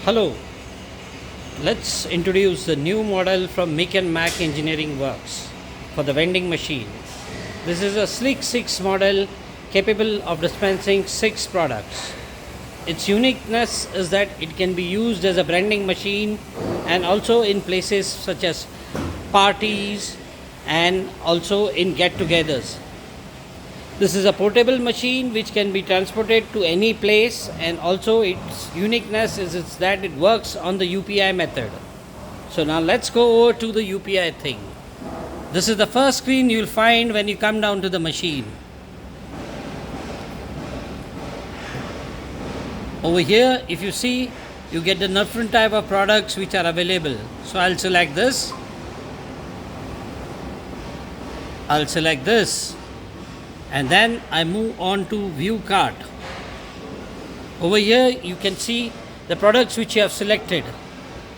Hello, let's introduce the new model from Mick and Mac Engineering Works for the vending machine. This is a sleek 6 model capable of dispensing 6 products. Its uniqueness is that it can be used as a vending machine and also in places such as parties and also in get-togethers. This is a portable machine which can be transported to any place, and also its uniqueness is that it works on the UPI method. So now let's go over to the UPI thing. This is the first screen you'll find when you come down to the machine. Over here, if you see, you get the different type of products which are available. So I'll select this. And then I move on to view cart. Over here you can see the products which you have selected.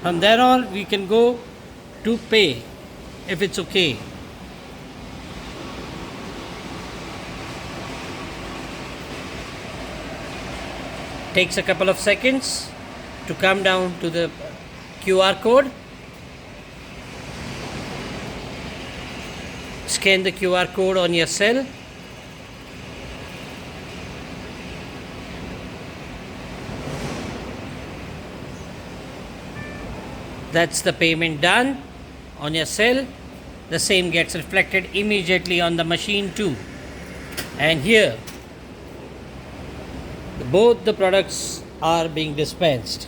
From there on we can go to pay if it's okay. Takes a couple of seconds to come down to the QR code. Scan the QR code on your cell. That's the payment done on your cell. The same gets reflected immediately on the machine too. And here, both the products are being dispensed.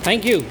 Thank you.